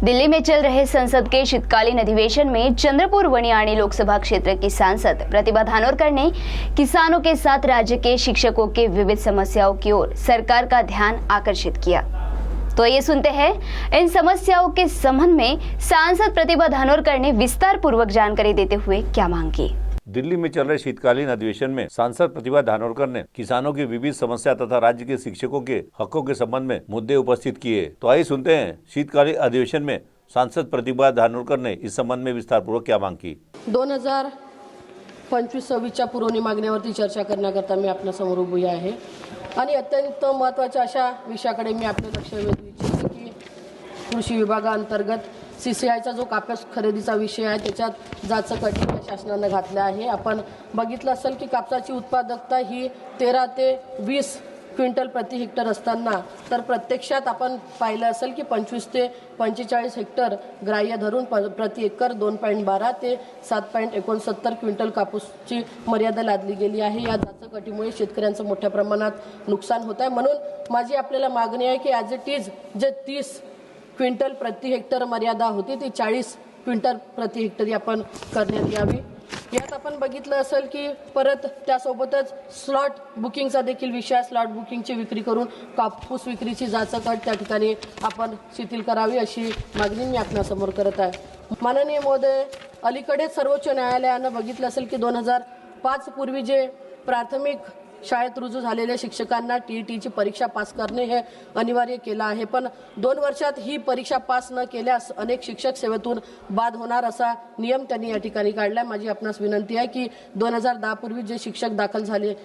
दिल्ली में चल रहे संसद के शीतकालीन अधिवेशन में चंद्रपुर वणियाणी लोकसभा क्षेत्र की सांसद प्रतिभा धानोरकर ने किसानों के साथ राज्य के शिक्षकों के विविध समस्याओं की ओर सरकार का ध्यान आकर्षित किया। तो ये सुनते हैं इन समस्याओं के संबंध में सांसद प्रतिभा धानोरकर ने विस्तार पूर्वक जानकारी देते हुए क्या मांग की। दिल्ली में चल रहे शीतकालीन अधिवेशन में सांसद प्रतिभा धानोरकर ने किसानों की विविध समस्या तथा राज्य के शिक्षकों के हकों के संबंध में मुद्दे उपस्थित किए। तो आइए सुनते हैं शीतकालीन अधिवेशन में सांसद प्रतिभा धानोरकर ने इस संबंध में विस्तार पूर्वक क्या मांग की। 2025-26च्या पुरवणी मागण्यावरती चर्चा करण्याकरता मी आपल्या समोर उभी आहे आणि अत्यंत महत्त्वाच्या अशा विषयाकडे मी आपले लक्ष वेधू इच्छिते की कृषी विभागाअंतर्गत सीसीआयचा जो कापूस खरेदीचा विषय आहे त्याच्यात जाचं कटिंग शासनाने घातलं आहे। आपण बघितलं असेल की कापसाची उत्पादकता ही 13 ते 20 क्विंटल प्रति हेक्टर असताना तर प्रत्यक्षात आपण पाहिलं असेल की 25 ते 45 हेक्टर ग्राह्य धरून प्रति एकर 2.12 ते 7.69 क्विंटल कापूसची मर्यादा लादली गेली आहे। या जाचं कटीमुळे शेतकऱ्यांचं मोठ्या प्रमाणात नुकसान होत आहे। म्हणून माझी आपल्याला मागणी आहे की ॲज इट इज जे 30 क्विंटल प्रति हेक्टर मर्यादा होती ती 40 क्विंटल प्रति हेक्टर आपण करण्यात यावी। यात आपण बघितलं असेल की परत त्यासोबतच स्लॉट बुकिंगचा देखील विषय, स्लॉट बुकिंगची विक्री करून कापूस विक्रीची जाचक अट त्या ठिकाणी आपण शिथिल करावी अशी मागणी मी आपल्यासमोर करत आहे। माननीय महोदय, अलीकडेच सर्वोच्च न्यायालयानं बघितलं असेल की 2005 पूर्वी जे प्राथमिक शाळेत रुजू झालेल्या शिक्षकांना टीईटीची परीक्षा पास करणे हे अनिवार्य केलं आहे, पण 2 वर्षात ही परीक्षा पास न केल्यास अनेक शिक्षक सेवेतून बाद होणार असा नियम त्यांनी या ठिकाणी काढला। माझी आपणास विनंती आहे की 2010 पूर्वी जे शिक्षक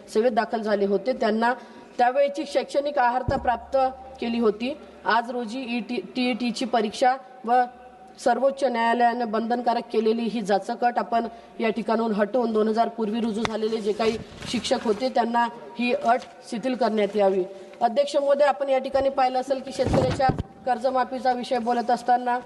सेवेत दाखल झाले होते त्यांना त्यावेळची शैक्षणिक अर्हता प्राप्त केली होती। आज रोजी टीईटीची परीक्षा व सर्वोच्च न्यायालयाने बंधनकारक केलेली ही जाचक अट आपण या ठिकाणून हटवून 2000 पूर्वी रुजू झालेले जे काही शिक्षक होते त्यांना ही अट शिथिल करण्यात यावी। अध्यक्ष महोदय, आपण या ठिकाणी पाहिलं असेल की शेतकऱ्याच्या कर्जमाफीचा विषय बोलत असताना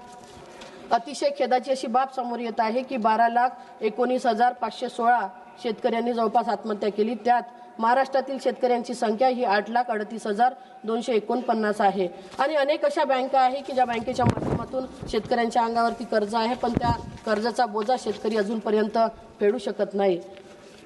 अतिशय खेदाची अशी बाब समोर येत आहे की 12,19,516 शेतकऱ्यांनी जवळपास आत्महत्या केली। त्यात महाराष्ट्रातील शेतकऱ्यांची संख्या ही 8,38,249 आहे आणि अनेक अशा बँका आहे की ज्या बँकेच्या माध्यमातून शेतकऱ्यांच्या अंगावरती कर्ज आहे, पण त्या कर्जाचा बोजा शेतकरी अजूनपर्यंत फेडू शकत नाही।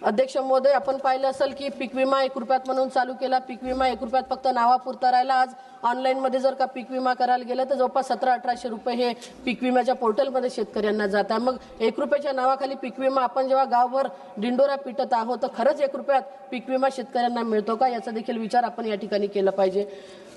अध्यक्ष महोदय, आपण पाहिलं असेल की पीक विमा 1 रुपयात म्हणून चालू केला। पीक विमा 1 रुपयात फक्त नावापुरता राहिला। आज ऑनलाईन मध्ये जर का पीक विमा करायला गेलं तर जवळपास 1700-1800 रुपये हे पीक विम्याच्या पोर्टलमध्ये शेतकऱ्यांना जात आहे। मग 1 रुपयाच्या नावाखाली पीक विमा आपण जेव्हा गावभर दिंडोरा पिटत आहोत तर खरंच 1 रुपयात पीक विमा शेतकऱ्यांना मिळतो का, याचा देखील विचार आपण या ठिकाणी केला पाहिजे।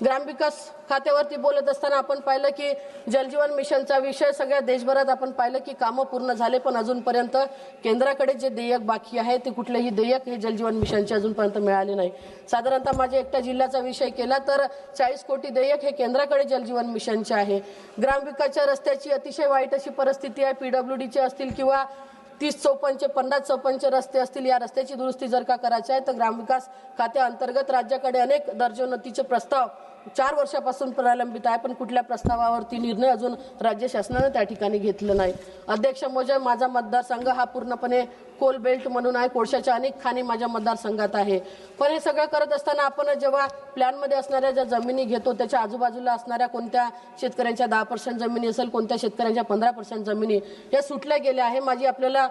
ग्रामविकास खात्यावरती बोलत असताना आपण पाहिलं की जलजीवन मिशनचा विषय सगळ्या देशभरात आपण पाहिलं की कामं पूर्ण झाले, पण अजूनपर्यंत केंद्राकडे जे देयक बाकी आहे ते कुठलेही देयक हे जलजीवन मिशनचे अजूनपर्यंत मिळाले नाही। साधारणतः माझ्या एकट्या जिल्ह्याचा विषय केला तर 40 कोटी देयक हे केंद्राकडे जलजीवन मिशनचे आहे। ग्रामविकासच्या रस्त्याची अतिशय वाईट अशी परिस्थिती आहे। पीडब्ल्यूडीचे असतील किंवा 30 चौपनचे 50 चौपनचे रस्ते असतील, या रस्त्याची दुरुस्ती जर का करायची आहे तर ग्रामविकास खात्याअंतर्गत राज्याकडे अनेक दर्जोन्नतीचे प्रस्ताव 4 वर्षापासून प्रलंबित आहे, पण कुठल्या प्रस्तावावरती निर्णय अजून राज्य शासनाने त्या ठिकाणी घेतला नाही। अध्यक्ष महोदय, माझा मतदारसंघ हा पूर्णपणे कोल बेल्ट म्हणून आहे। कोळशाच्या अनेक खाणी माझ्या मतदारसंघात आहे, पण हे सगळं करत असताना आपण जेव्हा प्लॅनमध्ये असणाऱ्या ज्या जमिनी घेतो त्याच्या आजूबाजूला असणाऱ्या कोणत्या शेतकऱ्यांच्या 10% जमिनी असेल, कोणत्या शेतकऱ्यांच्या 15% जमिनी या सुटल्या गेल्या आहे। माझी आपल्याला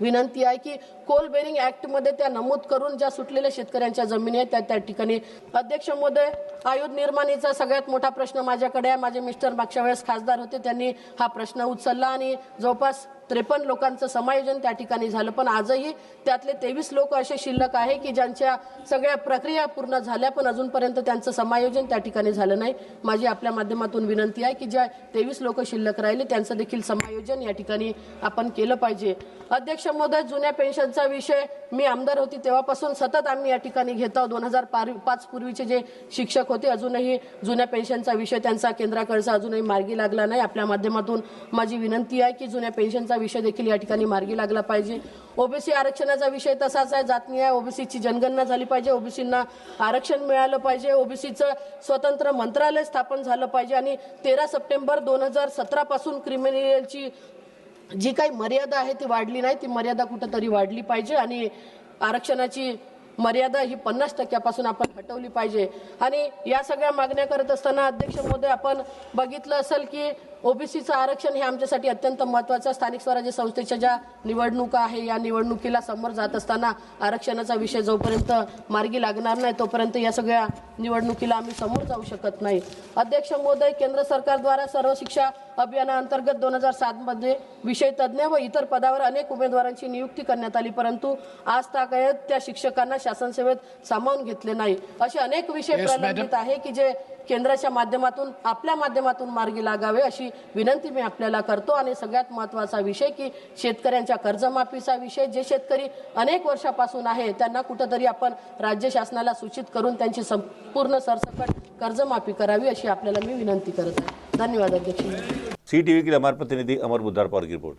विनंती आहे की कोल बेरिंग ऍक्ट मध्ये त्या नमूद करून ज्या सुटलेल्या शेतकऱ्यांच्या जमिनी आहेत त्या ठिकाणी। अध्यक्ष महोदय, आयुध निर्माणीचा सगळ्यात मोठा प्रश्न माझ्याकडे आहे। माझे मिस्टर मागच्या वेळेस खासदार होते, त्यांनी हा प्रश्न उचलला आणि जवळपास 53 लोकांचं समायोजन त्या ठिकाणी झालं, पण आजही त्यातले 23 लोक असे शिल्लक आहे की ज्यांच्या सगळ्या प्रक्रिया पूर्ण झाल्या पण अजूनपर्यंत त्यांचं समायोजन त्या ठिकाणी झालं नाही। माझी आपल्या माध्यमातून विनंती आहे की ज्या 23 लोक शिल्लक राहिले त्यांचं देखील समायोजन या ठिकाणी आपण केलं पाहिजे। अध्यक्ष महोदय, जुन्या पेन्शनचा विषय मी आमदार होती तेव्हापासून सतत आम्ही या ठिकाणी घेत आहोत। 2005 पूर्वीचे जे शिक्षक होते अजूनही जुन्या पेन्शनचा विषय त्यांचा केंद्राकडचा अजूनही मार्गी लागला नाही। आपल्या माध्यमातून माझी विनंती आहे की जुन्या पेन्शनचा विषय देखील या ठिकाणी मार्गी लागला पाहिजे। ओबीसी आरक्षणाचा विषय तसाच आहे। जातनीय ओबीसीची जनगणना झाली पाहिजे, ओबीसींना आरक्षण मिळालं पाहिजे, ओबीसीचं स्वतंत्र मंत्रालय स्थापन झालं पाहिजे आणि 13 सप्टेंबर 2017 पासून क्रिमिनलची जी काही मर्यादा आहे ती वाढली नाही, ती मर्यादा कुठेतरी वाढली पाहिजे आणि आरक्षणाची मर्यादा ही 50% आपण हटवली पाहिजे। आणि या सगळ्या मागण्या करत असताना अध्यक्ष महोदय, आपण बघितलं असेल की ओबीसीचं आरक्षण हे आमच्यासाठी अत्यंत महत्त्वाचं, स्थानिक स्वराज्य संस्थेच्या ज्या निवडणुका आहे या निवडणुकीला समोर जात असताना आरक्षणाचा विषय जोपर्यंत मार्गी लागणार नाही तोपर्यंत या सगळ्या निवडणुकीला आम्ही समोर जाऊ शकत नाही। अध्यक्ष महोदय, केंद्र सरकारद्वारा सर्व शिक्षा अभियानाअंतर्गत 2007 मध्ये विषय तज्ज्ञ व इतर पदावर अनेक उमेदवारांची नियुक्ती करण्यात आली, परंतु आज तागायत त्या शिक्षकांना शासन सेवेत सामावून घेतले नाही। असे अनेक विषय प्रलंबित आहे की जे केंद्राच्या माध्यमातून आपल्या माध्यमातून मार्गी लागावे अशी विनंती मी आपल्याला करतो। आणि सगळ्यात महत्त्वाचा विषय की शेतकऱ्यांच्या कर्जमाफीचा विषय, जे शेतकरी अनेक वर्षापासून आहे त्यांना कुठेतरी आपण राज्य शासनाला सूचित करून त्यांची संपूर्ण सरसकट कर्जमाफी करावी अशी आपल्याला मी विनंती करत आहे। धन्यवाद अध्यक्ष। सी टीवी के लिए हमारे प्रतिनिधि अमर बुद्धार पावर की रिपोर्ट।